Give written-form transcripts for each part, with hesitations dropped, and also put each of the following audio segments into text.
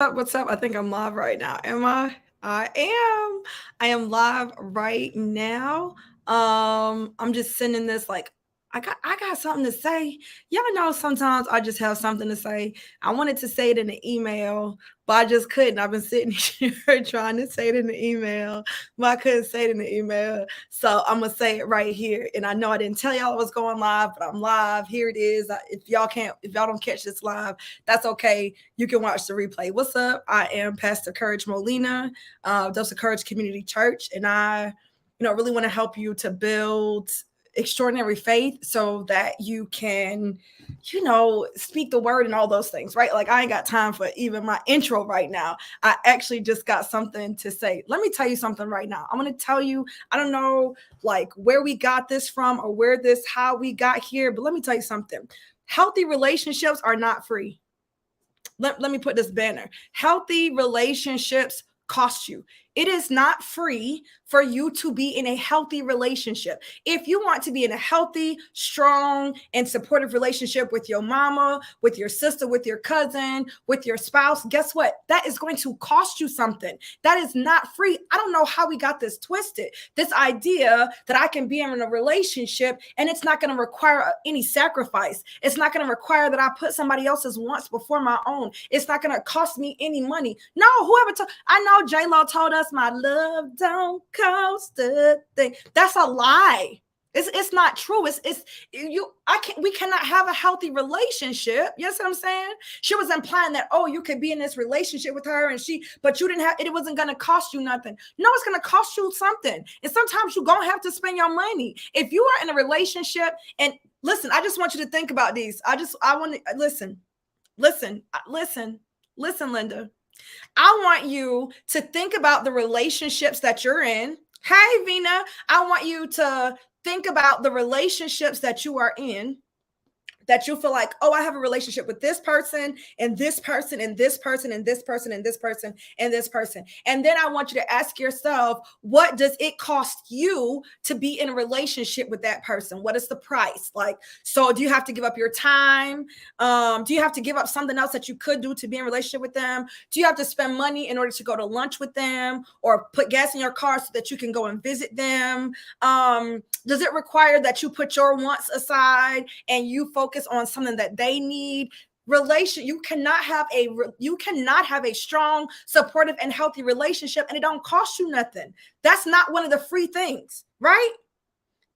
up? What's up? I think I'm live right now. Am I? I am. I am live right now. I'm just sending this like I got something to say. Y'all know sometimes I just have something to say. I wanted to say it in the email, but I just couldn't. I've been sitting here trying to say it in the email, but I couldn't say it in the email. So I'm gonna say it right here. And I know I didn't tell y'all I was going live, but I'm live. Here it is. If y'all don't catch this live, that's okay. You can watch the replay. What's up? I am Pastor Courage Molina, Dose of Courage Community Church, and I, really want to help you to build extraordinary faith so that you can, speak the word and all those things, right? Like I ain't got time for even my intro right now. I actually just got something to say. Let me tell you something right now. I'm going to tell you, I don't know like where we got this from or how we got here, but let me tell you something. Healthy relationships are not free. Let me put this banner. Healthy relationships cost you. It is not free for you to be in a healthy relationship. If you want to be in a healthy, strong, and supportive relationship with your mama, with your sister, with your cousin, with your spouse, guess what? That is going to cost you something. That is not free. I don't know how we got this twisted. This idea that I can be in a relationship and it's not going to require any sacrifice. It's not going to require that I put somebody else's wants before my own. It's not going to cost me any money. No, I know J-Lo told us my love don't cost a thing. That's a lie. It's not true. We cannot have a healthy relationship. You know what I'm saying? She was implying that, oh, you could be in this relationship with her but you didn't have, it wasn't going to cost you nothing. No, it's going to cost you something. And sometimes you're going to have to spend your money. If you are in a relationship, and listen, I just want you to think about these. I want to listen, Linda. I want you to think about the relationships that you're in. Hey, Vina, I want you to think about the relationships that you are in, that you feel like, oh, I have a relationship with this person and this person and this person and this person and this person and this person. And then I want you to ask yourself, what does it cost you to be in a relationship with that person? What is the price? Like, so do you have to give up your time? Do you have to give up something else that you could do to be in a relationship with them? Do you have to spend money in order to go to lunch with them or put gas in your car so that you can go and visit them? Does it require that you put your wants aside and you focus on something that they need? You cannot have a strong, supportive, and healthy relationship, and it don't cost you nothing. That's not one of the free things, right?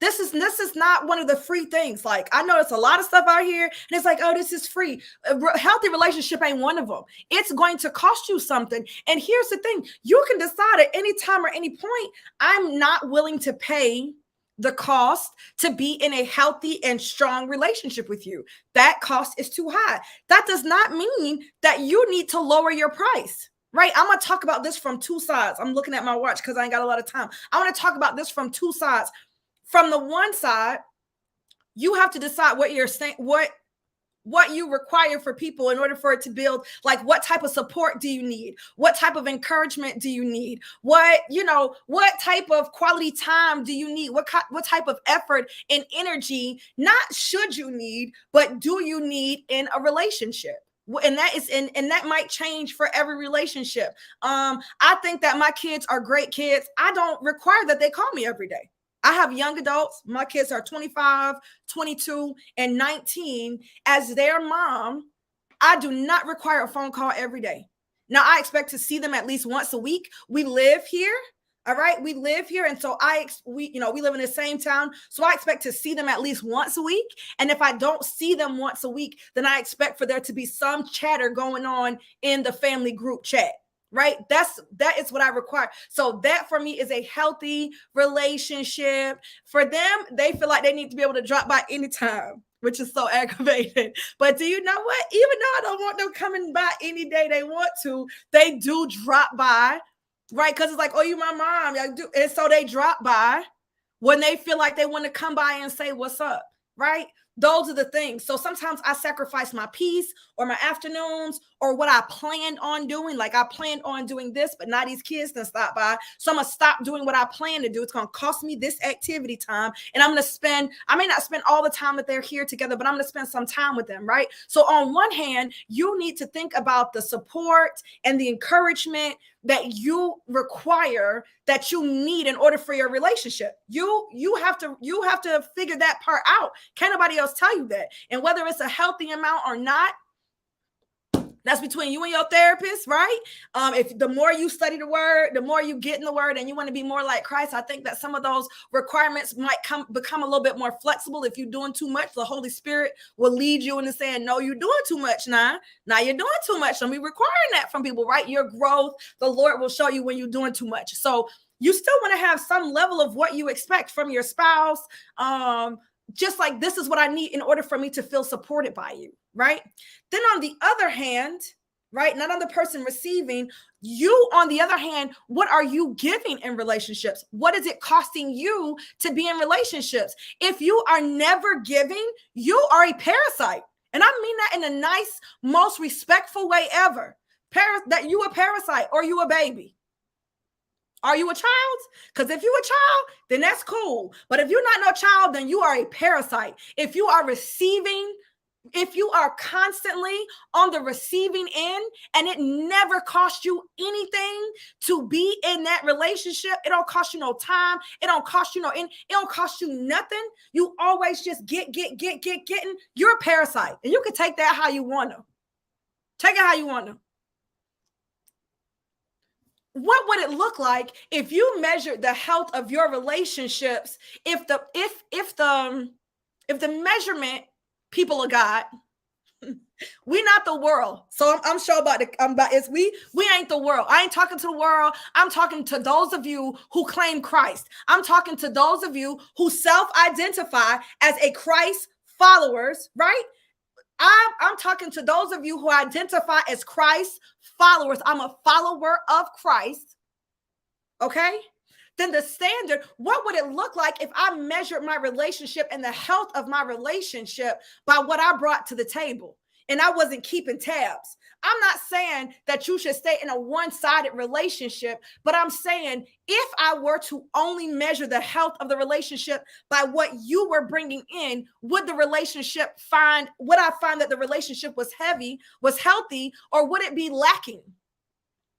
This is not one of the free things. Like, I know it's a lot of stuff out here, and it's like, oh, this is free. A healthy relationship ain't one of them. It's going to cost you something. And here's the thing: you can decide at any time or any point, I'm not willing to pay the cost to be in a healthy and strong relationship with you. That cost is too high. That does not mean that you need to lower your price, right? I'm going to talk about this from two sides. I'm looking at my watch because I ain't got a lot of time. I want to talk about this from two sides. From the one side, you have to decide what you're saying, what you require for people in order for it to build. Like, what type of support do you need? What type of encouragement do you need? What type of quality time do you need? What type of effort and energy, not should you need, but do you need in a relationship? And that might change for every relationship. I think that my kids are great kids. I don't require that they call me every day. I have young adults. My kids are 25, 22, and 19. As their mom, I do not require a phone call every day. Now, I expect to see them at least once a week. We live here. All right. We live here. And so we live in the same town. So I expect to see them at least once a week. And if I don't see them once a week, then I expect for there to be some chatter going on in the family group chat. Right? That is what I require. So that for me is a healthy relationship. For them, they feel like they need to be able to drop by anytime, which is so aggravating. But do you know what? Even though I don't want them coming by any day they want to, they do drop by, right? Because it's like, oh, you my mom. And so they drop by when they feel like they want to come by and say, what's up? Right? Those are the things. So sometimes I sacrifice my peace or my afternoons or what I planned on doing. Like I planned on doing this, but now these kids done stop by. So I'm going to stop doing what I plan to do. It's going to cost me this activity time. And I'm going to I may not spend all the time that they're here together, but I'm going to spend some time with them, right? So on one hand, you need to think about the support and the encouragement that you require, that you need in order for your relationship. You have to figure that part out. Can't nobody else tell you that. And whether it's a healthy amount or not, that's between you and your therapist, right? If the more you study the word, the more you get in the word and you want to be more like Christ, I think that some of those requirements might become a little bit more flexible. If you're doing too much, the Holy Spirit will lead you into saying, no, you're doing too much now. Now you're doing too much. And we requiring that from people, right? Your growth, the Lord will show you when you're doing too much. So you still want to have some level of what you expect from your spouse. Just like, this is what I need in order for me to feel supported by you, right? Then on the other hand, right, not on the person receiving, you on the other hand, what are you giving in relationships? What is it costing you to be in relationships? If you are never giving, you are a parasite. And I mean that in the nice, most respectful way ever. That you a parasite or you a baby. Are you a child? Because if you're a child, then that's cool. But if you're not no child, then you are a parasite. If you are receiving, if you are constantly on the receiving end and it never costs you anything to be in that relationship, it don't cost you no time. It don't cost you it don't cost you nothing. You always just getting. You're a parasite. And you can take that how you want to. Take it how you want to. What would it look like if you measured the health of your relationships? If the measurement, people of God, we not the world. So I'm sure about we ain't the world. I ain't talking to the world. I'm talking to those of you who claim Christ. I'm talking to those of you who self-identify as a Christ followers, right? I'm talking to those of you who identify as Christ followers. I'm a follower of Christ. Okay? Then the standard, what would it look like if I measured my relationship and the health of my relationship by what I brought to the table and I wasn't keeping tabs? I'm not saying that you should stay in a one-sided relationship, but I'm saying if I were to only measure the health of the relationship by what you were bringing in, would I find that the relationship was healthy, or would it be lacking?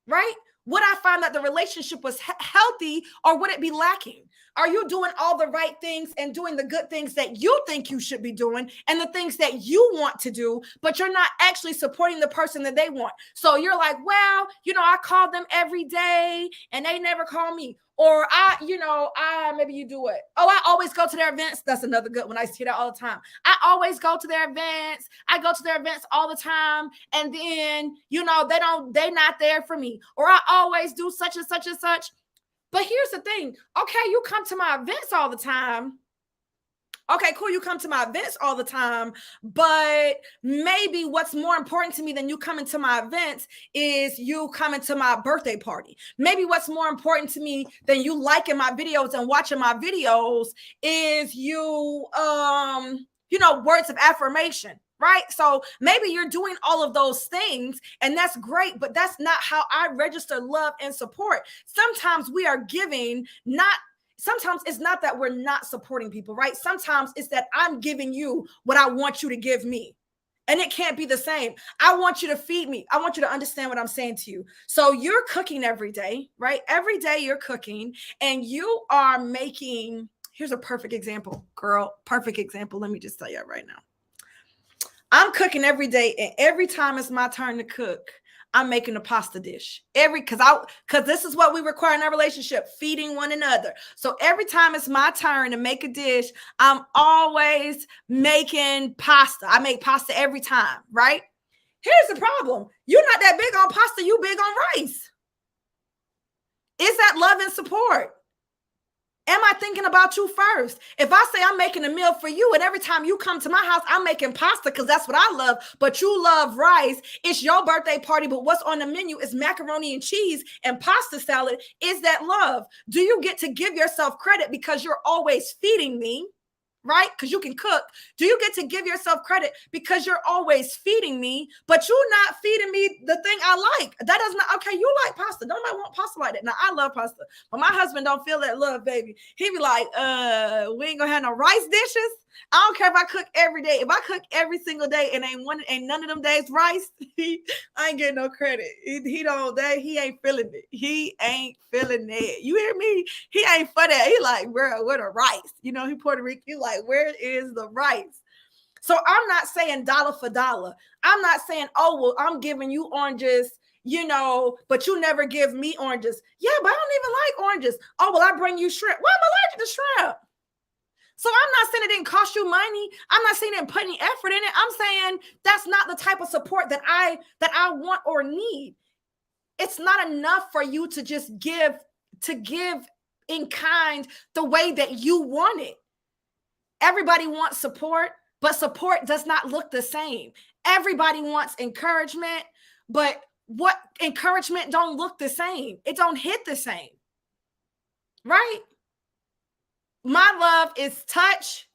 Right? Would I find that the relationship was healthy, or would it be lacking? Are you doing all the right things and doing the good things that you think you should be doing and the things that you want to do, but you're not actually supporting the person that they want? So you're like, well, I call them every day and they never call me. Or maybe you do it. Oh, I always go to their events. That's another good one. I see that all the time. I always go to their events. I go to their events all the time. And then, they're not there for me. Or I always do such and such and such. But here's the thing. Okay, you come to my events all the time. Okay, cool. You come to my events all the time, but maybe what's more important to me than you coming to my events is you coming to my birthday party. Maybe what's more important to me than you liking my videos and watching my videos is you, words of affirmation. Right? So maybe you're doing all of those things and that's great, but that's not how I register love and support. Sometimes we are giving, sometimes it's not that we're not supporting people, right? Sometimes it's that I'm giving you what I want you to give me. And it can't be the same. I want you to feed me. I want you to understand what I'm saying to you. So you're cooking every day, right? Every day you're cooking and you are making, here's a perfect example, girl, perfect example. Let me just tell you right now. I'm cooking every day, and every time it's my turn to cook, I'm making a pasta dish. Because this is what we require in our relationship, feeding one another. So every time it's my turn to make a dish, I'm always making pasta. I make pasta every time, right? Here's the problem. You're not that big on pasta. You big on rice. Is that love and support? Am I thinking about you first? If I say I'm making a meal for you and every time you come to my house, I'm making pasta because that's what I love, but you love rice, it's your birthday party, but what's on the menu is macaroni and cheese and pasta salad. Is that love? Do you get to give yourself credit because you're always feeding me? right? Because you can cook. Do you get to give yourself credit because you're always feeding me, but you're not feeding me the thing I like? That does not, okay, you like pasta. Nobody want pasta like that. Now, I love pasta, but my husband don't feel that love, baby. He be like, we ain't gonna have no rice dishes. I don't care if I cook every day. If I cook every single day and ain't none of them days rice, I ain't getting no credit. He ain't feeling it. He ain't feeling it. You hear me? He ain't for that. He like, bro, where the rice? You know, he Puerto Rican. He like, where is the rice? So I'm not saying dollar for dollar. I'm not saying, oh, well, I'm giving you oranges, you know, but you never give me oranges. Yeah, but I don't even like oranges. Oh, well, I bring you shrimp. Well, I'm allergic to shrimp. So I'm not saying it didn't cost you money. I'm not saying it didn't put any effort in it. I'm saying that's not the type of support that I want or need. It's not enough for you to just give in kind the way that you want it. Everybody wants support, but support does not look the same. Everybody wants encouragement, but what encouragement don't look the same. It don't hit the same, right? My love is touch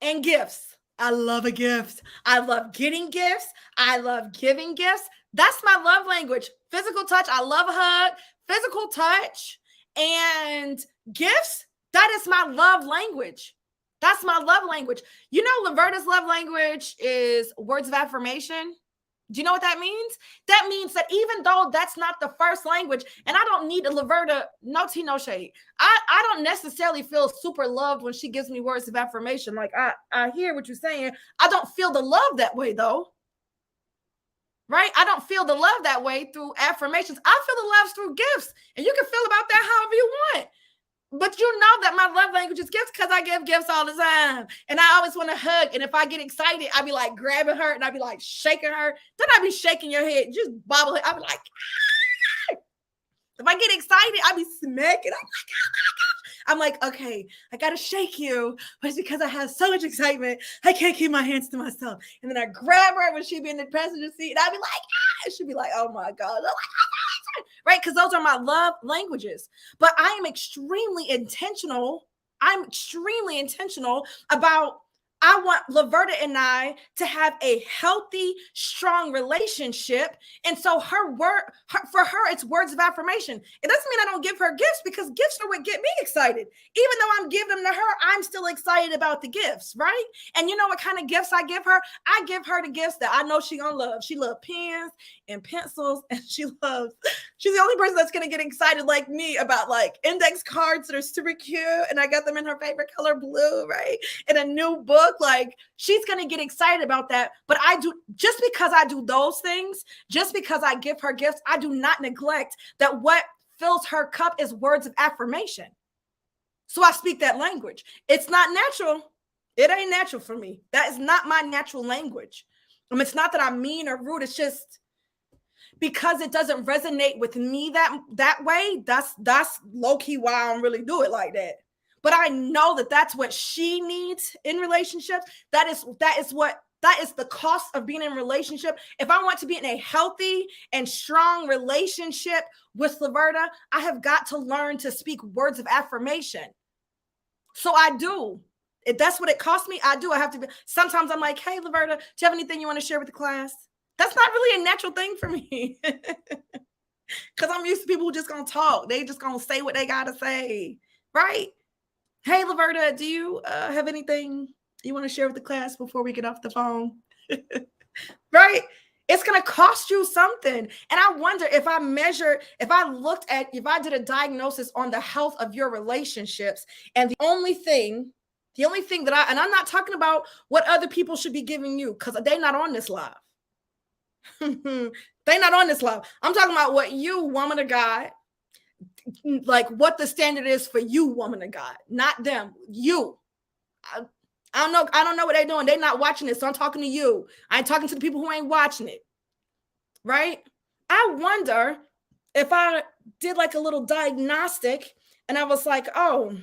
and gifts. I love a gift. I love getting gifts. I love giving gifts. That's my love language. Physical touch. I love a hug. Physical touch and gifts. That is my love language. That's my love language. You know, Laverta's love language is words of affirmation. Do you know what that means? That means that even though that's not the first language, and I don't need a Laverta, no tea, no shade. I don't necessarily feel super loved when she gives me words of affirmation. Like, I hear what you're saying. I don't feel the love that way, though. Right? I don't feel the love that way through affirmations. I feel the love through gifts. And you can feel about that however you want. But you know that my love language is gifts because I give gifts all the time. And I always want to hug. And if I get excited, I be like grabbing her and I be like shaking her. Then I be shaking your head, just bobble it. I be like, ah! If I get excited, I be smacking. I'm like, okay, I got to shake you. But it's because I have so much excitement, I can't keep my hands to myself. And then I grab her when she be in the passenger seat. And I be like, ah! She'd be like, oh my God. Right? Because those are my love languages. But I am extremely intentional. I'm extremely intentional about, I want Laverta and I to have a healthy, strong relationship. And so for her, it's words of affirmation. It doesn't mean I don't give her gifts because gifts are what get me excited. Even though I'm giving them to her, I'm still excited about the gifts, right? And you know what kind of gifts I give her? I give her the gifts that I know she gonna love. She loves pens and pencils, and she's the only person that's gonna get excited like me about like index cards that are super cute. And I got them in her favorite color, blue, right? And a new book. Like she's going to get excited about that. But I do, just because I do those things, just because I give her gifts, I do not neglect that what fills her cup is words of affirmation. So I speak that language. It's not natural. It ain't natural for me. That is not my natural language. It's not that I'm mean or rude. It's just because it doesn't resonate with me that way. That's low-key why I don't really do it like that. But I know that that's what she needs in relationships. That is the cost of being in a relationship. If I want to be in a healthy and strong relationship with Laverta, I have got to learn to speak words of affirmation. So I do. If that's what it costs me, I do. I have to be. Sometimes I'm like, hey, Laverta, do you have anything you want to share with the class? That's not really a natural thing for me. Because I'm used to people who just going to talk. They just going to say what they got to say. Right? Hey, Laverta, do you have anything you want to share with the class before we get off the phone? Right? It's going to cost you something. And I wonder if I did a diagnosis on the health of your relationships, and the only thing that and I'm not talking about what other people should be giving you, because they're not on this live. They're not on this live. I'm talking about what you, woman of God, like what the standard is for you, woman of God, not them. You. I don't know what they're doing. They're not watching it. So I'm talking to you. I ain't talking to the people who ain't watching it. Right? I wonder if I did like a little diagnostic and I was like, oh,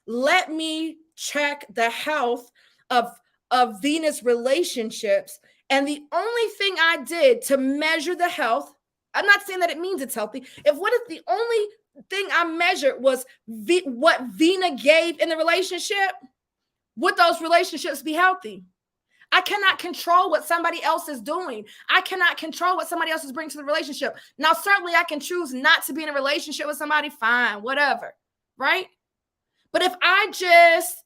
let me check the health of Venus relationships. And the only thing I did to measure the health, I'm not saying that it means it's healthy. What if the only thing I measured was what Vina gave in the relationship? would those relationships be healthy? I cannot control what somebody else is doing. I cannot control what somebody else is bringing to the relationship. Now, certainly I can choose not to be in a relationship with somebody, fine, whatever, right? But if I just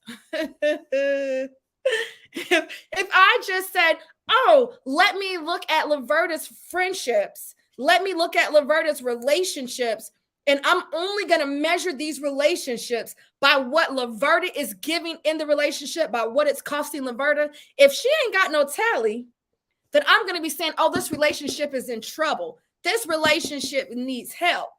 if I just said, oh, let me look at Laverta's friendships, let me look at Laverta's relationships, and I'm only going to measure these relationships by what Laverta is giving in the relationship, by what it's costing Laverta. If she ain't got no tally, then I'm going to be saying, oh, this relationship is in trouble. This relationship needs help.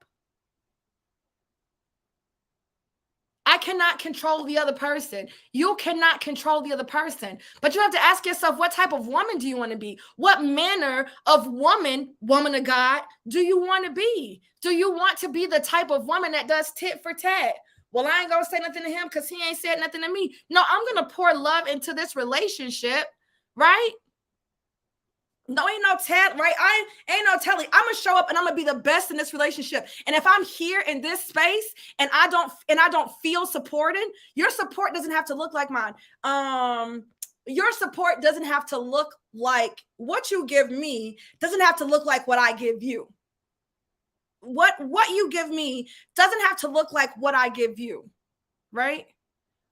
I cannot control the other person. You cannot control the other person. But you have to ask yourself, what type of woman do you want to be? What manner of woman of God, do you want to be? Do you want to be the type of woman that does tit for tat? Well, I ain't going to say nothing to him because he ain't said nothing to me. No, I'm going to pour love into this relationship, right? No, ain't no tell, right? I ain't no telling. I'm gonna show up and I'm gonna be the best in this relationship. And if I'm here in this space and I don't feel supported, your support doesn't have to look like mine. Your support doesn't have to look like what you give me, doesn't have to look like what I give you. What you give me doesn't have to look like what I give you, right?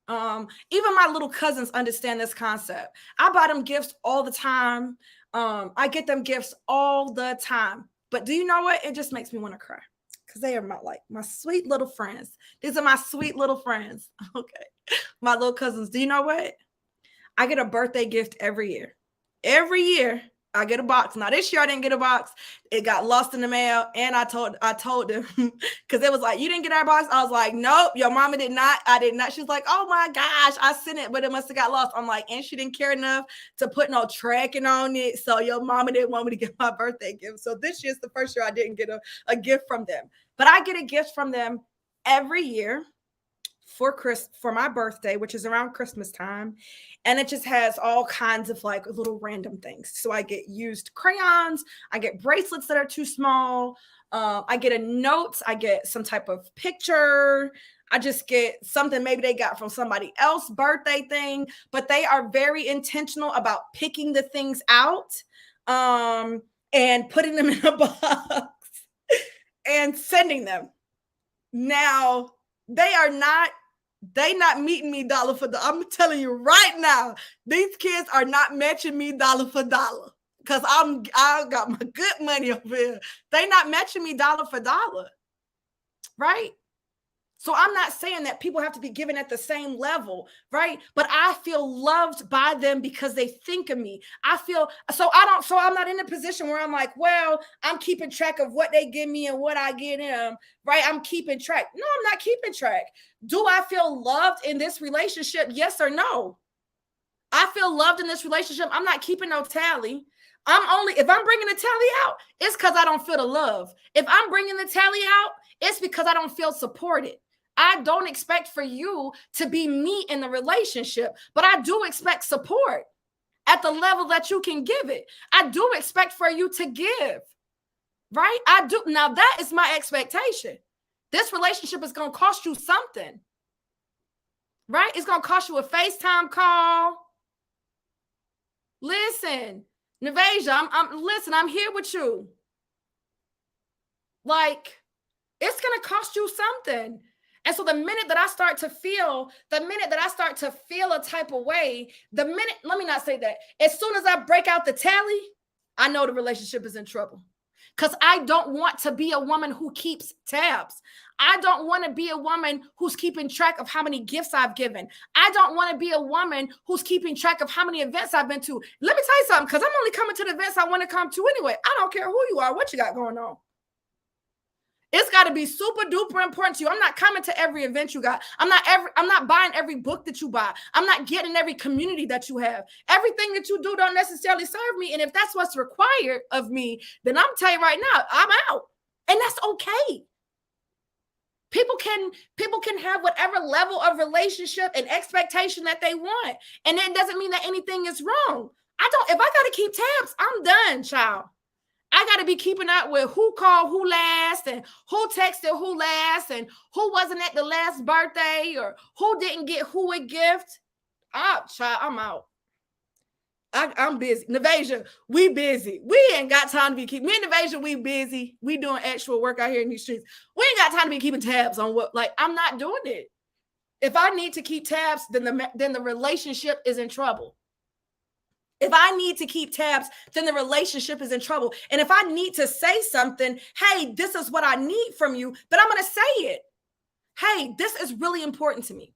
Even my little cousins understand this concept. I buy them gifts all the time. I get them gifts all the time. But do you know what? It just makes me want to cry because they are my sweet little friends. These are my sweet little friends. Okay. My little cousins. Do you know what? I get a birthday gift every year. Every year I get a box. Now this year I didn't get a box. It got lost in the mail. And I told them because it was like, you didn't get our box. I was like, nope, your mama did not. I did not. She's like, oh my gosh, I sent it, but it must have got lost. I'm like, and she didn't care enough to put no tracking on it. So your mama didn't want me to get my birthday gift. So this year's the first year I didn't get a gift from them. But I get a gift from them every year for my birthday, which is around Christmas time. And it just has all kinds of like little random things. So I get used crayons, I get bracelets that are too small. I get a note, I get some type of picture. I just get something maybe they got from somebody else's birthday thing, but they are very intentional about picking the things out and putting them in a box and sending them. Now, they not meeting me dollar for dollar. I'm telling you right now, these kids are not matching me dollar for dollar because I got my good money over here. They not matching me dollar for dollar, right? So I'm not saying that people have to be given at the same level, right? But I feel loved by them because they think of me. So I'm not in a position where I'm like, well, I'm keeping track of what they give me and what I get them, right? I'm keeping track. No, I'm not keeping track. Do I feel loved in this relationship? Yes or no? I feel loved in this relationship. I'm not keeping no tally. If I'm bringing the tally out, it's because I don't feel the love. If I'm bringing the tally out, it's because I don't feel supported. I don't expect for you to be me in the relationship, but I do expect support at the level that you can give it. I do expect for you to give, right? I do. Now that is my expectation. This relationship is going to cost you something, right? It's going to cost you a FaceTime call. Listen, Navasia, I'm here with you. Like, it's going to cost you something. And so the minute that I start to feel a type of way, let me not say that. As soon as I break out the tally, I know the relationship is in trouble. Because I don't want to be a woman who keeps tabs. I don't want to be a woman who's keeping track of how many gifts I've given. I don't want to be a woman who's keeping track of how many events I've been to. Let me tell you something, because I'm only coming to the events I want to come to anyway. I don't care who you are, what you got going on. It's got to be super duper important to you. I'm not coming to every event you got. I'm not buying every book that you buy. I'm not getting every community that you have. Everything that you do don't necessarily serve me. And if that's what's required of me, then I'm telling you right now, I'm out. And that's okay. People can have whatever level of relationship and expectation that they want. And that doesn't mean that anything is wrong. If I got to keep tabs, I'm done, child. I got to be keeping up with who called who last and who texted who last and who wasn't at the last birthday or who didn't get who a gift. I'm out. I'm busy. Navasia, we busy. We ain't got time to be keeping. Me and Navasia, we busy. We doing actual work out here in these streets. We ain't got time to be keeping tabs on what. Like, I'm not doing it. If I need to keep tabs, then the relationship is in trouble. If I need to keep tabs, then the relationship is in trouble. And if I need to say something, hey, this is what I need from you, then I'm going to say it. Hey, this is really important to me.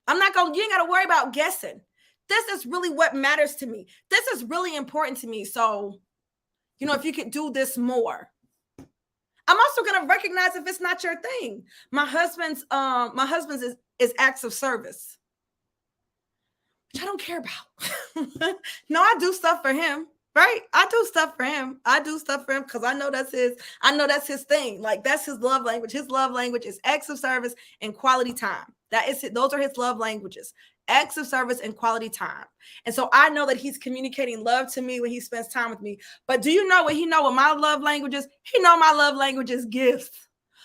You ain't got to worry about guessing. This is really what matters to me. This is really important to me. So, if you could do this more. I'm also going to recognize if it's not your thing. My husband's is acts of service, which I don't care about. No, I do stuff for him, right? I do stuff for him because I know that's his thing. Like, that's his love language. His love language is acts of service and quality time. Those are his love languages. Acts of service and quality time. And so I know that he's communicating love to me when he spends time with me. But do you know what my love language is? He know my love language is gifts.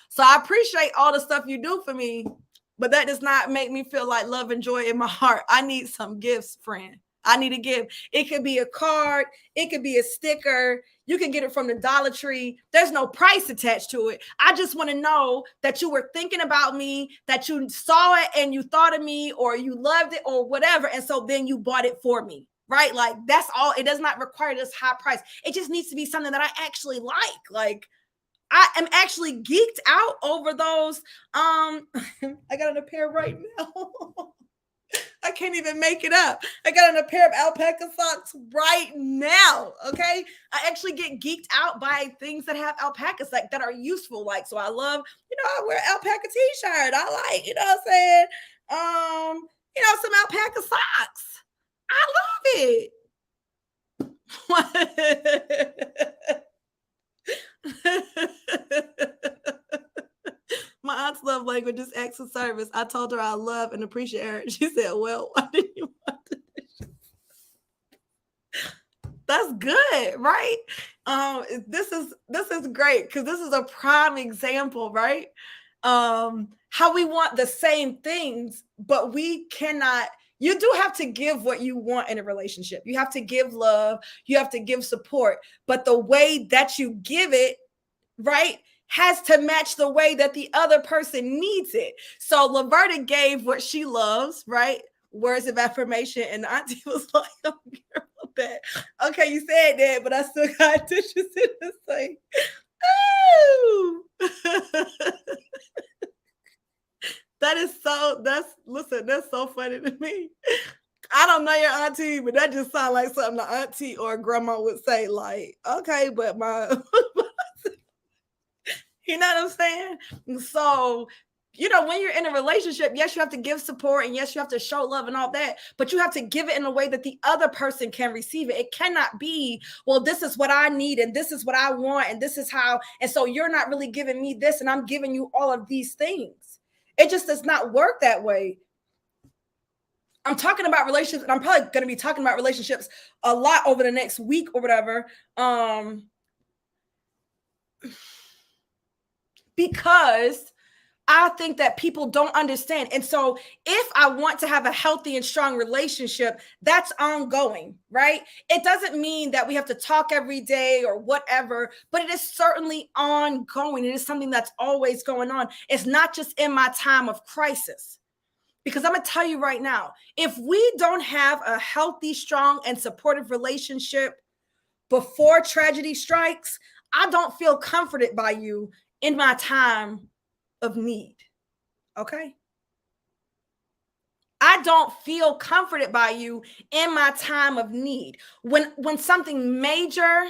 So I appreciate all the stuff you do for me, but that does not make me feel like love and joy in my heart. I need some gifts, friend. I need a gift. It could be a card. It could be a sticker. You can get it from the Dollar Tree. There's no price attached to it. I just want to know that you were thinking about me, that you saw it and you thought of me, or you loved it or whatever. And so then you bought it for me, right? Like, that's all. It does not require this high price. It just needs to be something that I actually like. Like, I am actually geeked out over those. I got on a pair right now. I can't even make it up. I got on a pair of alpaca socks right now. Okay. I actually get geeked out by things that have alpacas, like, that are useful. Like, so I love, I wear alpaca t-shirt. I like, what I'm saying? Some alpaca socks. I love it. My aunt's love language is acts of service. I told her I love and appreciate her. She said, well, why didn't you want to? That's good, right? This is great, because this is a prime example, right? How we want the same things, but we cannot. You do have to give what you want in a relationship. You have to give love. You have to give support. But the way that you give it, right, has to match the way that the other person needs it. So Laverta gave what she loves, right? Words of affirmation. And the auntie was like, I don't care about that. Okay, you said that, but I still got dishes in the sink. Oh. That's so funny to me. I don't know your auntie, but that just sounds like something the auntie or grandma would say. Like, okay, but my, you know what I'm saying? So, when you're in a relationship, yes, you have to give support, and yes, you have to show love and all that, but you have to give it in a way that the other person can receive it. It cannot be, well, this is what I need, and this is what I want, and this is how, and so you're not really giving me this, and I'm giving you all of these things. It just does not work that way. I'm talking about relationships, and I'm probably going to be talking about relationships a lot over the next week or whatever. Because I think that people don't understand. And so if I want to have a healthy and strong relationship, that's ongoing, right? It doesn't mean that we have to talk every day or whatever, but it is certainly ongoing. It is something that's always going on. It's not just in my time of crisis. Because I'm going to tell you right now, if we don't have a healthy, strong, and supportive relationship before tragedy strikes, I don't feel comforted by you in my time of need. Okay? I don't feel comforted by you in my time of need. When something major,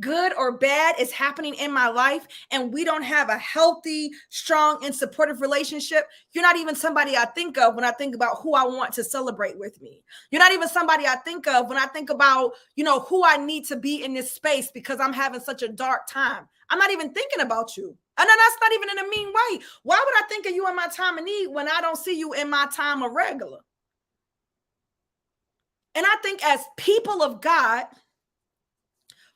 good or bad, is happening in my life, and we don't have a healthy, strong, and supportive relationship, you're not even somebody I think of when I think about who I want to celebrate with me. You're not even somebody I think of when I think about, who I need to be in this space because I'm having such a dark time. I'm not even thinking about you. And then that's not even in a mean way. Why would I think of you in my time of need when I don't see you in my time of regular? And I think as people of God,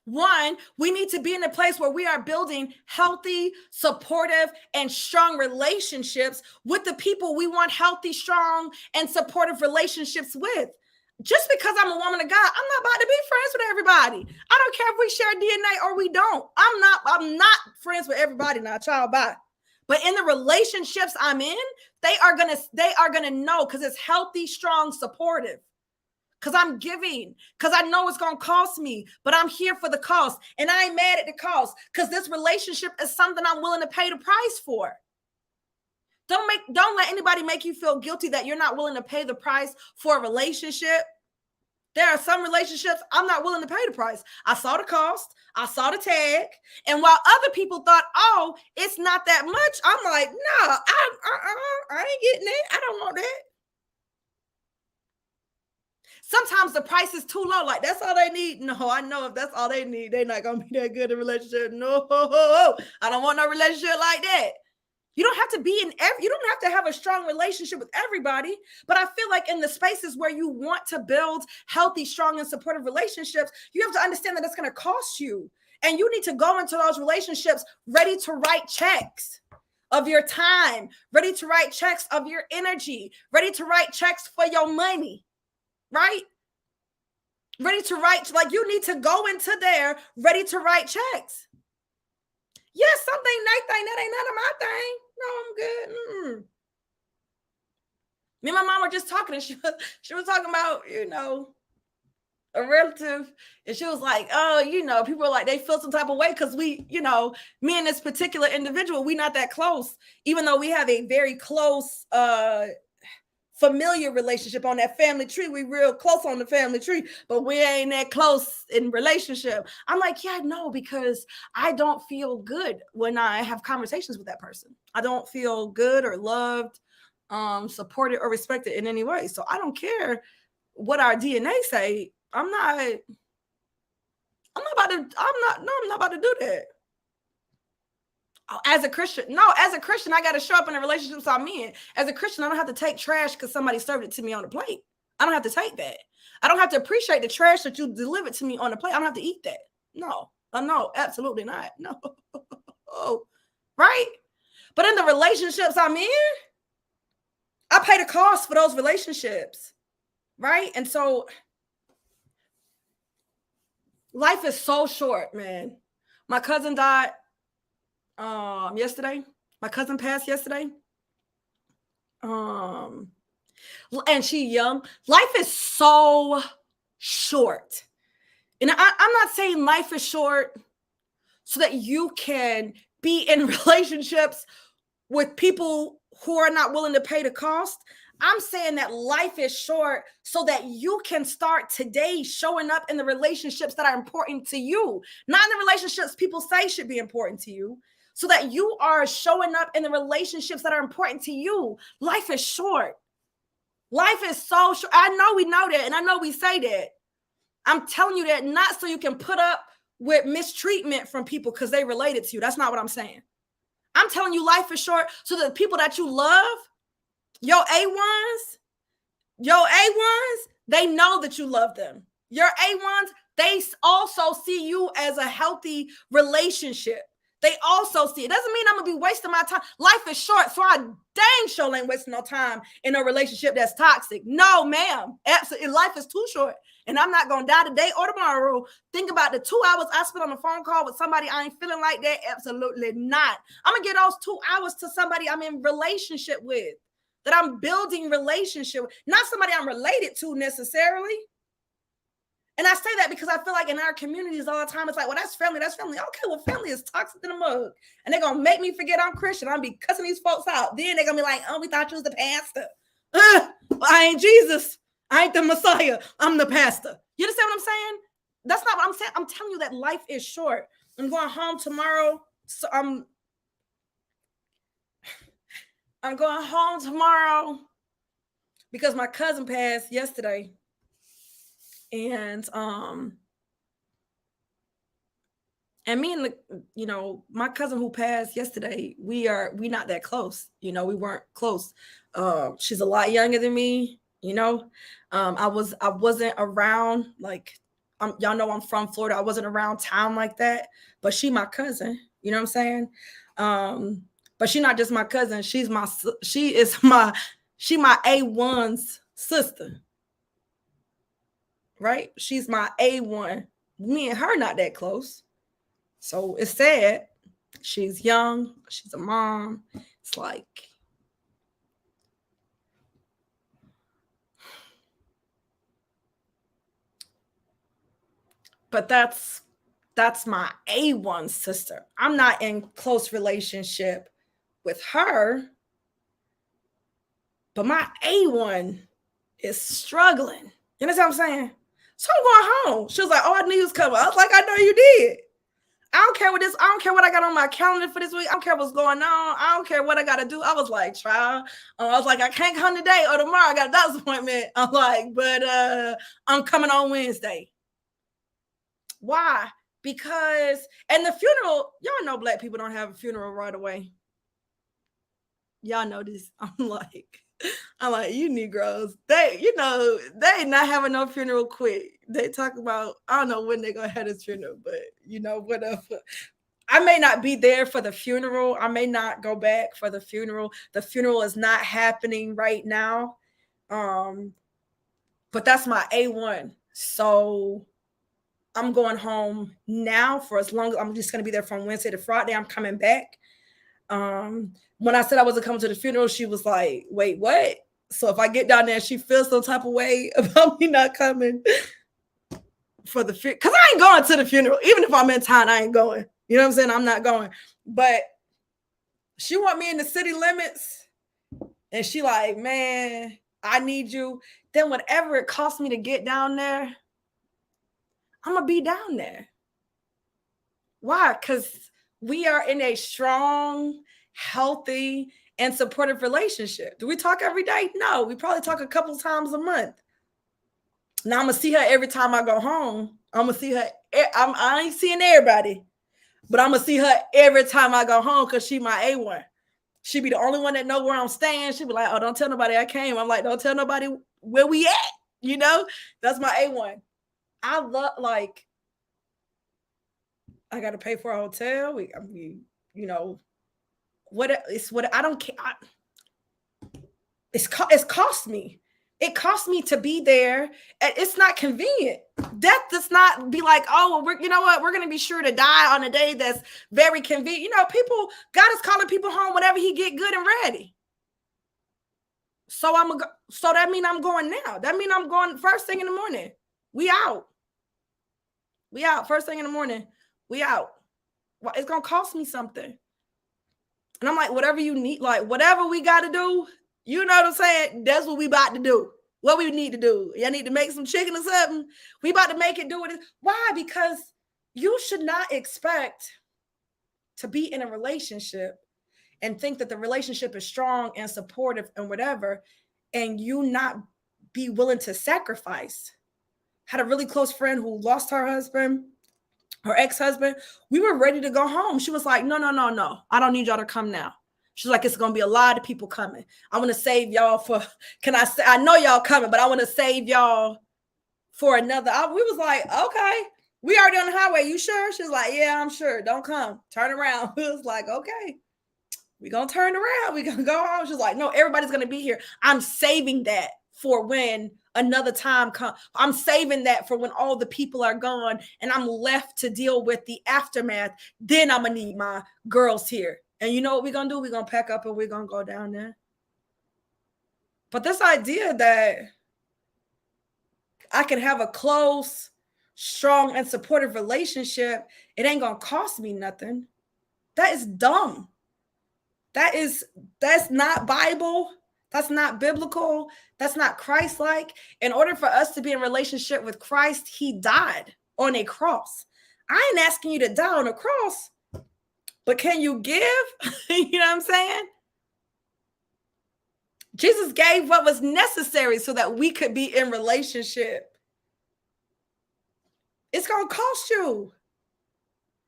One, we need to be in a place where we are building healthy, supportive, and strong relationships with the people we want healthy, strong, and supportive relationships with. Just because I'm a woman of God, I'm not about to be friends with everybody. I don't care if we share DNA or we don't. I'm not friends with everybody now, child. Bye. But in the relationships I'm in, they are gonna know, because it's healthy, strong, supportive. Because I'm giving, because I know it's going to cost me, but I'm here for the cost. And I ain't mad at the cost, because this relationship is something I'm willing to pay the price for. Don't let anybody make you feel guilty that you're not willing to pay the price for a relationship. There are some relationships I'm not willing to pay the price. I saw the cost. I saw the tag. And while other people thought, oh, it's not that much, I'm like, no, I ain't getting it. I don't want that. Sometimes the price is too low. Like, that's all they need. No, I know if that's all they need, they're not going to be that good in a relationship. No, I don't want no relationship like that. You don't have to be you don't have to have a strong relationship with everybody. But I feel like in the spaces where you want to build healthy, strong, and supportive relationships, you have to understand that it's going to cost you. And you need to go into those relationships ready to write checks of your time, ready to write checks of your energy, ready to write checks for your money. Right? Ready to write, like, you need to go into there ready to write checks. Yes, something they think that ain't none of my thing. No, I'm good. Me and my mom were just talking, and she was talking about, a relative, and she was like, oh, people are like, they feel some type of way because we, me and this particular individual, we not that close, even though we have a very close familiar relationship on that family tree. We real close on the family tree, but we ain't that close in relationship. I'm like, yeah, no, because I don't feel good when I have conversations with that person. I don't feel good or loved, supported or respected in any way. So I don't care what our DNA say. I'm not about to do that. As a Christian, I got to show up in the relationships I'm in. As a Christian, I don't have to take trash because somebody served it to me on a plate. I don't have to take that. I don't have to appreciate the trash that you delivered to me on a plate. I don't have to eat that. No, absolutely not. No. Right? But in the relationships I'm in, I pay the cost for those relationships. Right? And so life is so short, man. My cousin died yesterday. My cousin passed yesterday. And she young. Life is so short. And I'm not saying life is short so that you can be in relationships with people who are not willing to pay the cost. I'm saying that life is short so that you can start today showing up in the relationships that are important to you, not in the relationships people say should be important to you, so that you are showing up in the relationships that are important to you. Life is short. Life is so short. I know we know that, and I know we say that. I'm telling you that not so you can put up with mistreatment from people because they related to you. That's not what I'm saying. I'm telling you life is short so that the people that you love, your A1s, they know that you love them. Your A1s, they also see you as a healthy relationship. They also see it. Doesn't mean I'm going to be wasting my time. Life is short, so I dang sure ain't wasting no time in a relationship that's toxic. No, ma'am. Absolutely. Life is too short, and I'm not going to die today or tomorrow. Think about the 2 hours I spent on a phone call with somebody I ain't feeling like that. Absolutely not. I'm going to give those 2 hours to somebody I'm in relationship with, that I'm building relationship with, not somebody I'm related to necessarily. And I say that because I feel like in our communities all the time, it's like, well, that's family. That's family. Okay, well, family is toxic in a mug. And they're going to make me forget I'm Christian. I'm going to be cussing these folks out. Then they're going to be like, oh, we thought you was the pastor. Well, I ain't Jesus. I ain't the Messiah. I'm the pastor. You understand what I'm saying? That's not what I'm saying. I'm telling you that life is short. I'm going home tomorrow. So I'm going home tomorrow because my cousin passed yesterday. And me and my cousin who passed yesterday, we not that close. We weren't close. She's a lot younger than me. I wasn't around. Like, y'all know I'm from Florida. I wasn't around town like that, but she my cousin. You know what I'm saying? But she not just my cousin. She is my A1's sister. Right? She's my A1. Me and her not that close. So it's sad. She's young. She's a mom. It's like, but that's my A1 sister. I'm not in close relationship with her, but my A1 is struggling. You know what I'm saying? So I'm going home. She was like, "Oh, I knew you was coming." I was like, "I know you did. I don't care what I got on my calendar for this week. I don't care what's going on. I don't care what I got to do." I was like, "Child." I was like, "I can't come today or tomorrow. I got a doctor's appointment." I'm like, "But I'm coming on Wednesday." Why? Because, and the funeral, y'all know Black people don't have a funeral right away. Y'all know this. I'm like, you Negroes, they not having no funeral quick. They talk about, I don't know when they're gonna have this funeral, but whatever. I may not be there for the funeral. I may not go back for the funeral. The funeral is not happening right now. But that's my A1. So I'm going home now for as long as I'm just going to be there from Wednesday to Friday. I'm coming back. When I said I wasn't coming to the funeral, she was like, "Wait, what?" So if I get down there and she feels some type of way about me not coming for the funeral, because I ain't going to the funeral. Even if I'm in town, I ain't going. You know what I'm saying? I'm not going. But she want me in the city limits. And she like, "Man, I need you." Then whatever it costs me to get down there, I'm going to be down there. Why? Because we are in a strong, healthy, and supportive relationship. Do we talk every day? No, we probably talk a couple times a month. Now I'm going to see her every time I go home. I'm going to see her. I ain't seeing everybody, but I'm going to see her every time I go home because she my A1. She be the only one that know where I'm staying. She be like, "Oh, don't tell nobody I came." I'm like, "Don't tell nobody where we at." That's my A1. I love, like, I got to pay for a hotel. What I don't care. It's cost me. It cost me to be there. It's not convenient. Death does not be like, "Oh, well, we're going to be sure to die on a day that's very convenient." God is calling people home whenever he get good and ready. So that means I'm going now. That means I'm going first thing in the morning. We out. First thing in the morning. We out. Well, it's going to cost me something. And I'm like, whatever you need, like whatever we got to do, you know what I'm saying? That's what we about to do. What we need to do. Y'all need to make some chicken or something. We about to make it do it. Why? Because you should not expect to be in a relationship and think that the relationship is strong and supportive and whatever, and you not be willing to sacrifice. Had a really close friend who lost her husband, her ex-husband. We were ready to go home. She was like, "No. I don't need y'all to come now." She's like, "It's going to be a lot of people coming. I want to save y'all for, I know y'all coming, but I want to save y'all for another." We was like, "Okay, we already on the highway. You sure?" She was like, "Yeah, I'm sure. Don't come. Turn around." We was like, "Okay, we going to turn around. We going to go home." She's like, "No, everybody's going to be here. I'm saving that for when another time comes. I'm saving that for when all the people are gone and I'm left to deal with the aftermath. Then I'm going to need my girls here." And you know what we're going to do? We're going to pack up and we're going to go down there. But this idea that I can have a close, strong, and supportive relationship, it ain't going to cost me nothing. That is dumb. That's not Bible. That's not biblical. That's not Christ-like. In order for us to be in relationship with Christ, he died on a cross. I ain't asking you to die on a cross, but can you give? You know what I'm saying? Jesus gave what was necessary so that we could be in relationship. It's going to cost you.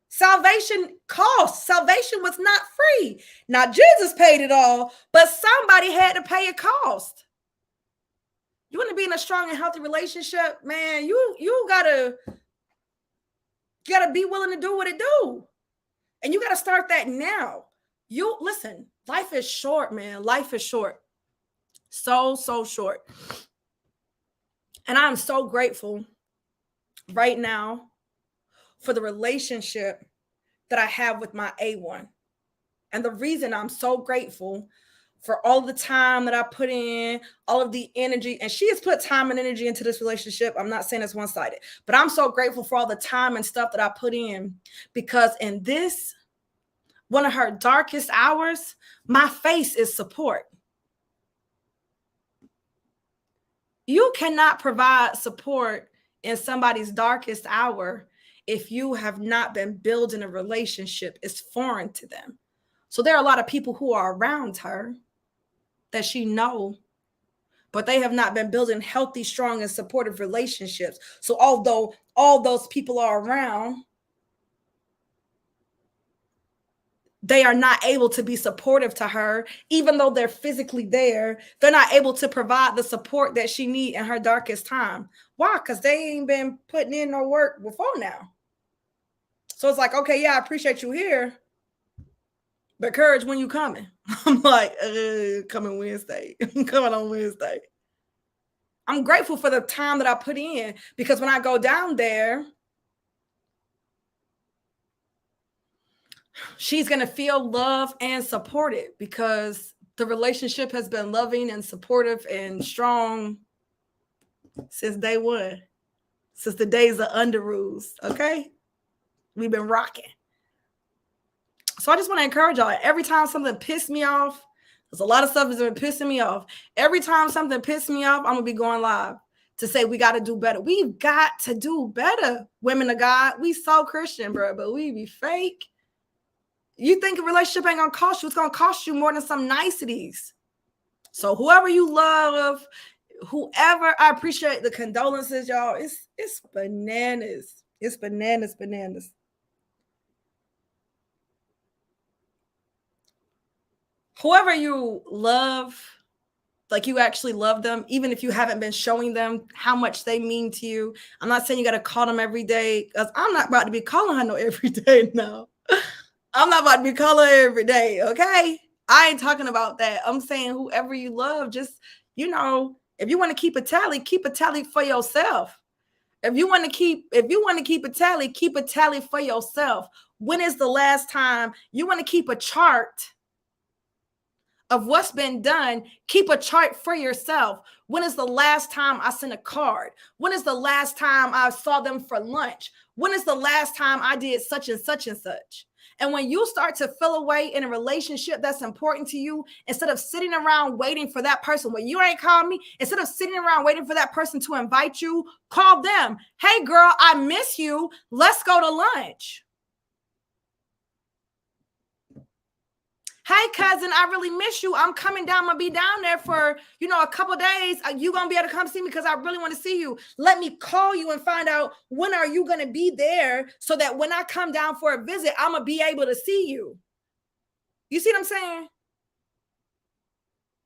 Salvation costs. Salvation was not free. Now, Jesus paid it all, but somebody had to pay a cost. You want to be in a strong and healthy relationship, man, you gotta You got to be willing to do what it do. And you got to start that now. You listen, life is short, man. Life is short. So, so short. And I'm so grateful right now for the relationship that I have with my A1. And the reason I'm so grateful for all the time that I put in, all of the energy, and she has put time and energy into this relationship. I'm not saying it's one-sided, but I'm so grateful for all the time and stuff that I put in, because in this, one of her darkest hours, my face is support. You cannot provide support in somebody's darkest hour if you have not been building a relationship. It's foreign to them. So there are a lot of people who are around her that she know, but they have not been building healthy, strong, and supportive relationships. So although all those people are around, they are not able to be supportive to her. Even though they're physically there, they're not able to provide the support that she needs in her darkest time. Why? Because they ain't been putting in no work before now. So it's like, okay, yeah, I appreciate you here, but courage, when you coming? I'm like, coming Wednesday. I'm coming on Wednesday. I'm grateful for the time that I put in, because when I go down there, she's going to feel loved and supported, because the relationship has been loving and supportive and strong since day one, since the days of Underoos. Okay. We've been rocking. So I just want to encourage y'all. Every time something pissed me off, there's a lot of stuff that's been pissing me off. Every time something pissed me off, I'm going to be going live to say we got to do better. We've got to do better, women of God. We so Christian, bro, but we be fake. You think a relationship ain't going to cost you. It's going to cost you more than some niceties. So whoever you love, whoever, I appreciate the condolences, y'all. It's bananas. It's bananas. Whoever you love, like you actually love them, even if you haven't been showing them how much they mean to you. I'm not saying you got to call them every day, because I'm not about to be calling her no every day now. I'm not about to be calling her every day, okay? I ain't talking about that. I'm saying whoever you love, just, if you want to keep a tally for yourself. If you want to keep a tally, keep a tally for yourself. When is the last time you want to keep a chart of what's been done? Keep a chart for yourself. When is the last time I sent a card? When is the last time I saw them for lunch? When is the last time I did such and such and such? And when you start to fill away in a relationship that's important to you, instead of sitting around waiting for that person, well, you ain't called me, instead of sitting around waiting for that person to invite you, call them. Hey, girl, I miss you. Let's go to lunch. Hey, cousin, I really miss you. I'm coming down. I'm going to be down there for, a couple days. You going to be able to come see me because I really want to see you. Let me call you and find out when are you going to be there, so that when I come down for a visit, I'm going to be able to see you. You see what I'm saying?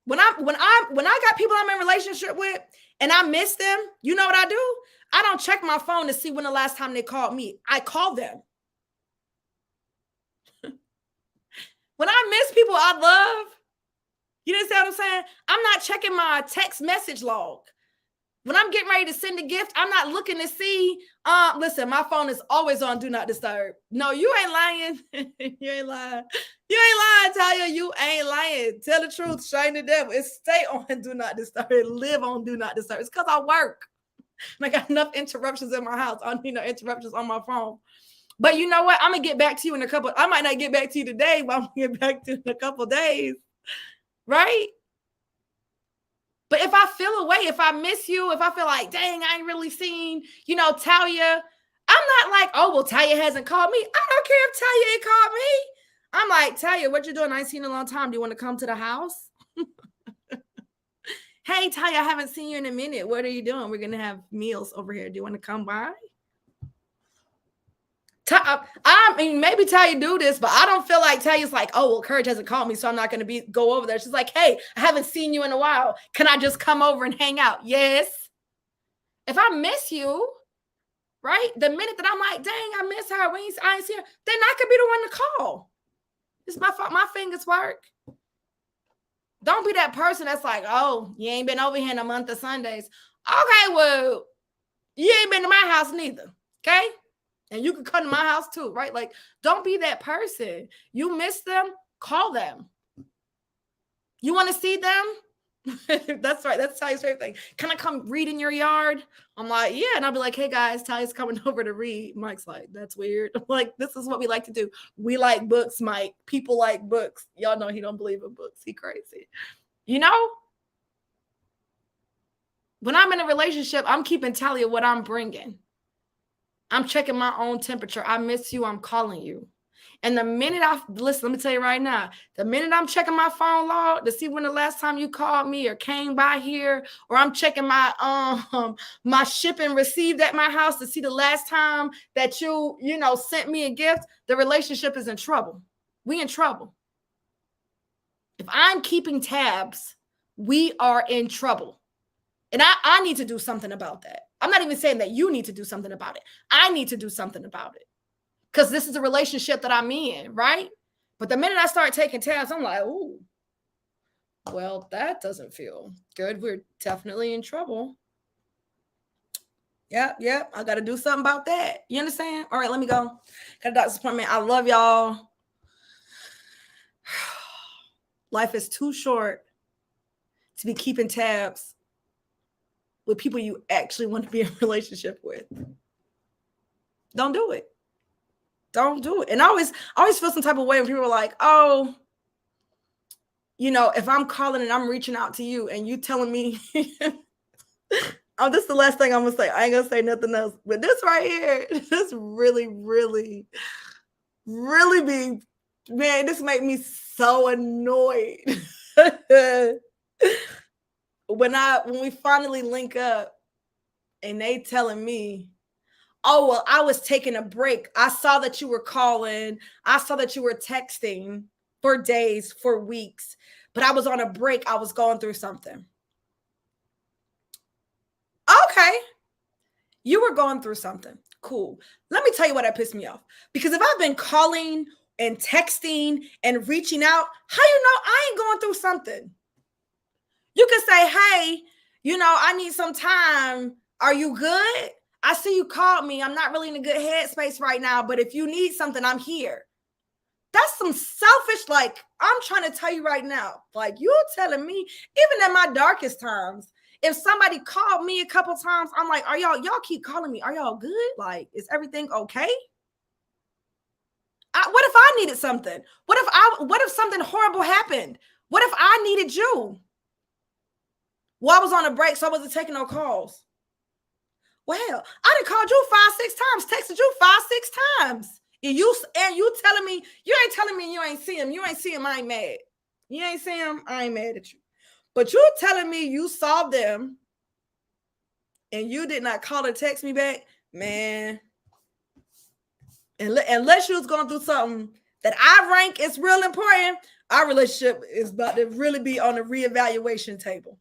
When I got people I'm in relationship with and I miss them, you know what I do? I don't check my phone to see when the last time they called me. I call them. When I miss people I love, you understand what I'm saying? I'm not checking my text message log. When I'm getting ready to send a gift, I'm not looking to see, listen, my phone is always on Do Not Disturb. No, you ain't lying. You ain't lying. You ain't lying, Talia. You ain't lying. Tell the truth, shame the devil. It stay on Do Not Disturb. It live on Do Not Disturb. It's because I work. And I got enough interruptions in my house. I don't need no interruptions on my phone. But you know what? I'm going to get back to you in a couple. I might not get back to you today, but I'm going to get back to you in a couple days. Right? But if I feel away, if I miss you, if I feel like, dang, I ain't really seen, Talia, I'm not like, oh, well, Talia hasn't called me. I don't care if Talia ain't called me. I'm like, Talia, what you doing? I ain't seen you in a long time. Do you want to come to the house? Hey, Talia, I haven't seen you in a minute. What are you doing? We're going to have meals over here. Do you want to come by? I mean, maybe Talia do this, but I don't feel like Talia's like, oh, well, Courage hasn't called me, so I'm not going to go over there. She's like, hey, I haven't seen you in a while. Can I just come over and hang out? Yes. If I miss you, right? The minute that I'm like, dang, I miss her, I ain't see her, then I could be the one to call. It's my fault, my fingers work. Don't be that person that's like, oh, you ain't been over here in a month of Sundays. Okay, well, you ain't been to my house neither, okay? And you can come to my house too, right? Like, don't be that person. You miss them, call them. You want to see them? That's right. That's Tally's favorite thing. Can I come read in your yard? I'm like, yeah. And I'll be like, hey guys, Tally's coming over to read. Mike's like, that's weird. I'm like, this is what we like to do. We like books, Mike. People like books. Y'all know he don't believe in books. He crazy. You know? When I'm in a relationship, I'm keeping tally of what I'm bringing. I'm checking my own temperature. I miss you. I'm calling you. And the minute listen, let me tell you right now, the minute I'm checking my phone log to see when the last time you called me or came by here, or I'm checking my shipping received at my house to see the last time that you sent me a gift, the relationship is in trouble. We in trouble. If I'm keeping tabs, we are in trouble. And I need to do something about that. I'm not even saying that you need to do something about it. I need to do something about it. Because this is a relationship that I'm in, right? But the minute I start taking tabs, I'm like, ooh, well, that doesn't feel good. We're definitely in trouble. Yep. I got to do something about that. You understand? All right, let me go. Got a doctor's appointment. I love y'all. Life is too short to be keeping tabs with people you actually want to be in a relationship with. Don't do it. Don't do it. And I always feel some type of way when people are like, oh, if I'm calling and I'm reaching out to you and you telling me, oh, this is the last thing I'm going to say. I ain't going to say nothing else. But this right here, this really, really, really be, man, this made me so annoyed. When we finally link up and they telling me, oh, well, I was taking a break. I saw that you were calling. I saw that you were texting for days, for weeks, but I was on a break. I was going through something. Okay. You were going through something. Cool. Let me tell you what that pissed me off. Because if I've been calling and texting and reaching out, how you know I ain't going through something? You can say, hey, I need some time. Are you good? I see you called me. I'm not really in a good headspace right now, but if you need something, I'm here. That's some selfish, like, I'm trying to tell you right now, like, you're telling me, even in my darkest times, if somebody called me a couple times, I'm like, y'all keep calling me. Are y'all good? Like, is everything okay? What if I needed something? What if something horrible happened? What if I needed you? Well, I was on a break, so I wasn't taking no calls. Well, I done called you 5-6 times, texted you 5-6 times. And you telling me, you ain't telling me you ain't see him. You ain't see him, I ain't mad. You ain't see him, I ain't mad at you. But you telling me you saw them and you did not call or text me back, man. Unless you was going through something that I rank is real important, our relationship is about to really be on the reevaluation table.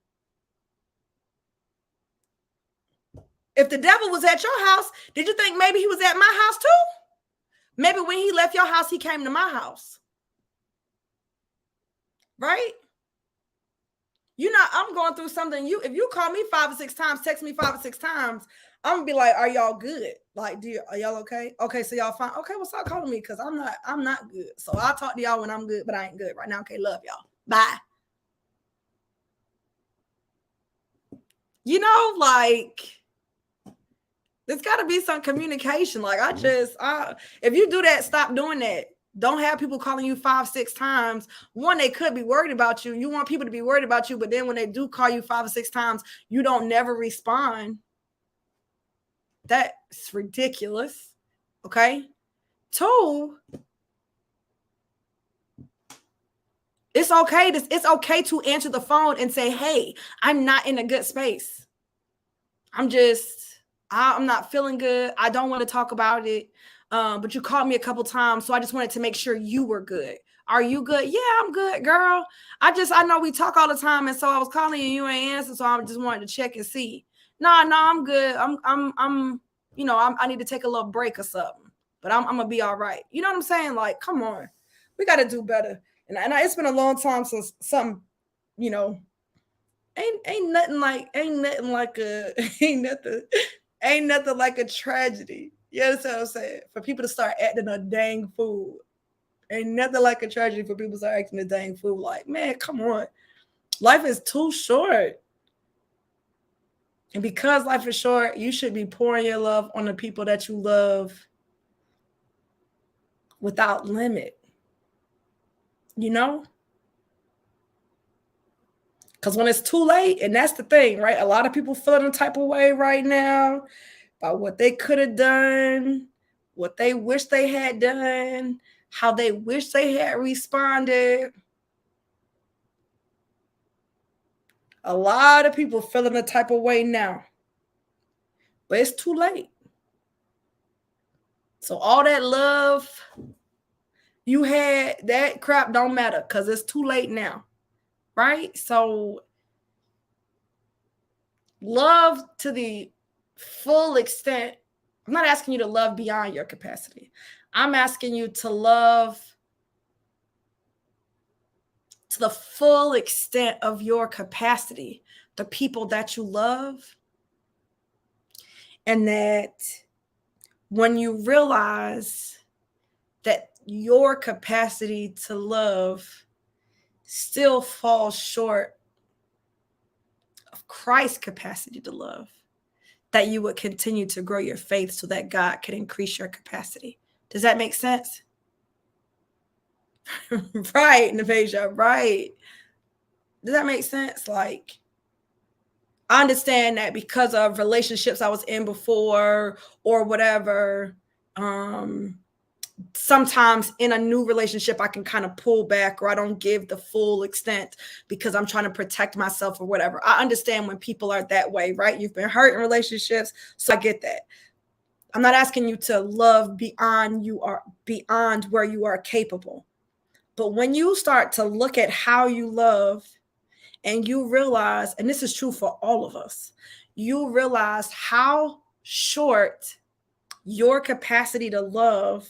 If the devil was at your house, did you think maybe he was at my house too? Maybe when he left your house, he came to my house. Right? I'm going through something. If you call me 5 or 6 times, text me 5 or 6 times, I'm gonna be like, are y'all good? Like, are y'all okay? Okay, so y'all fine. Okay, well, stop calling me because I'm not good. So I'll talk to y'all when I'm good, but I ain't good right now. Okay, love y'all. Bye. Like, there's got to be some communication. Like, if you do that, stop doing that. Don't have people calling you 5-6 times. One, they could be worried about you. You want people to be worried about you, but then when they do call you 5 or 6 times, you don't never respond. That's ridiculous. Okay. 2, it's okay to answer the phone and say, hey, I'm not in a good space. I'm not feeling good. I don't want to talk about it. But you called me a couple times, so I just wanted to make sure you were good. Are you good? Yeah, I'm good, girl. I know we talk all the time, and so I was calling you, you ain't answer, so I just wanted to check and see. No, I'm good. I need to take a little break or something, but I'm gonna be all right. You know what I'm saying? Like, come on, we got to do better. And it's been a long time since something, you know, ain't nothing like a ain't nothing like a tragedy. You understand what I'm saying? For people to start acting a dang fool. Ain't nothing like a tragedy for people to start acting a dang fool. Like, man, come on. Life is too short. And because life is short, you should be pouring your love on the people that you love without limit. You know? Because when it's too late, and that's the thing, right? A lot of people feeling a type of way right now about what they could have done, what they wish they had done, how they wish they had responded. A lot of people feeling a type of way now, but it's too late. So all that love you had, that crap don't matter because it's too late now, right? So love to the full extent. I'm not asking you to love beyond your capacity. I'm asking you to love to the full extent of your capacity, the people that you love. And that when you realize that your capacity to love still falls short of Christ's capacity to love, that you would continue to grow your faith so that God can increase your capacity. Does that make sense? Right, Navasia, right. Does that make sense? Like, I understand that because of relationships I was in before or whatever, sometimes in a new relationship, I can kind of pull back or I don't give the full extent because I'm trying to protect myself or whatever. I understand when people are that way, right? You've been hurt in relationships, so I get that. I'm not asking you to love beyond where you are capable. But when you start to look at how you love and you realize, and this is true for all of us, you realize how short your capacity to love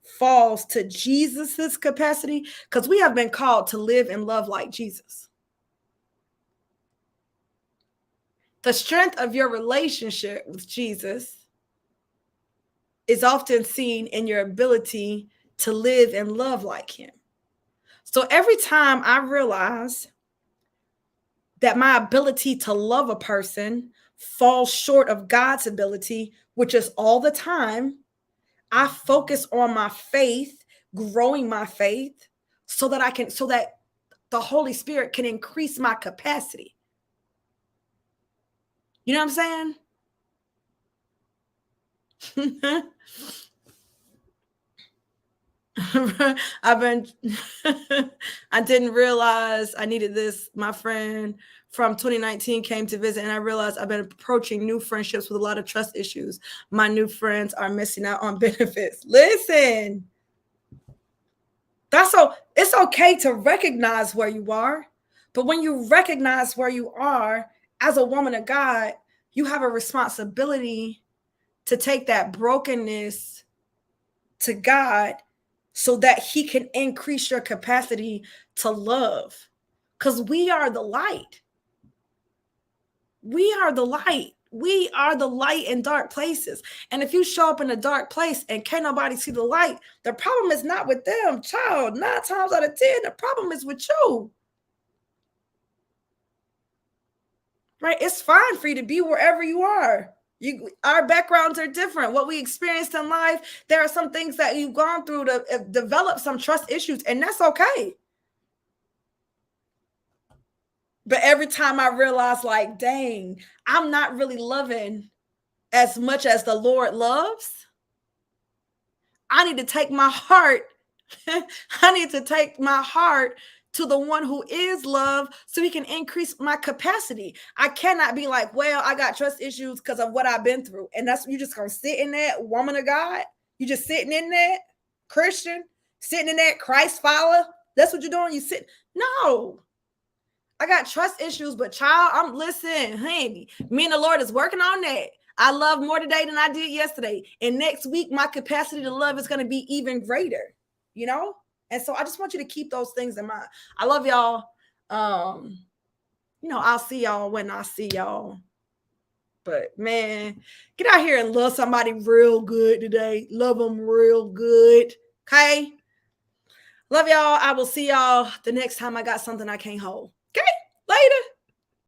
falls to Jesus's capacity, because we have been called to live and love like Jesus. The strength of your relationship with Jesus is often seen in your ability to live and love like him. So every time I realize that my ability to love a person falls short of God's ability, which is all the time, I focus on my faith, growing my faith, so that the Holy Spirit can increase my capacity. You know what I'm saying? I didn't realize I needed this. My friend from 2019 came to visit, and I realized I've been approaching new friendships with a lot of trust issues. My new friends are missing out on benefits. Listen, it's okay to recognize where you are, but when you recognize where you are as a woman of God, you have a responsibility to take that brokenness to God so that he can increase your capacity to love. Because we are the light. We are the light. We are the light in dark places. And if you show up in a dark place and can't nobody see the light, the problem is not with them, child. 9 times out of 10, the problem is with you. Right? It's fine for you to be wherever you are. Our backgrounds are different. What we experienced in life, there are some things that you've gone through to develop some trust issues, and that's okay. But every time I realize, like, dang, I'm not really loving as much as the Lord loves, I need to take my heart. I need to take my heart to the one who is love so he can increase my capacity. I cannot be like, well, I got trust issues because of what I've been through. And that's you just gonna sit in that, woman of God. You just sitting in that, Christian, sitting in that, Christ follower. That's what you're doing. You sit. No. I got trust issues, but child, I'm listening, honey. Me and the Lord is working on that. I love more today than I did yesterday. And next week, my capacity to love is going to be even greater, you know? And so I just want you to keep those things in mind. I love y'all. I'll see y'all when I see y'all. But man, get out here and love somebody real good today. Love them real good. Okay? Love y'all. I will see y'all the next time I got something I can't hold.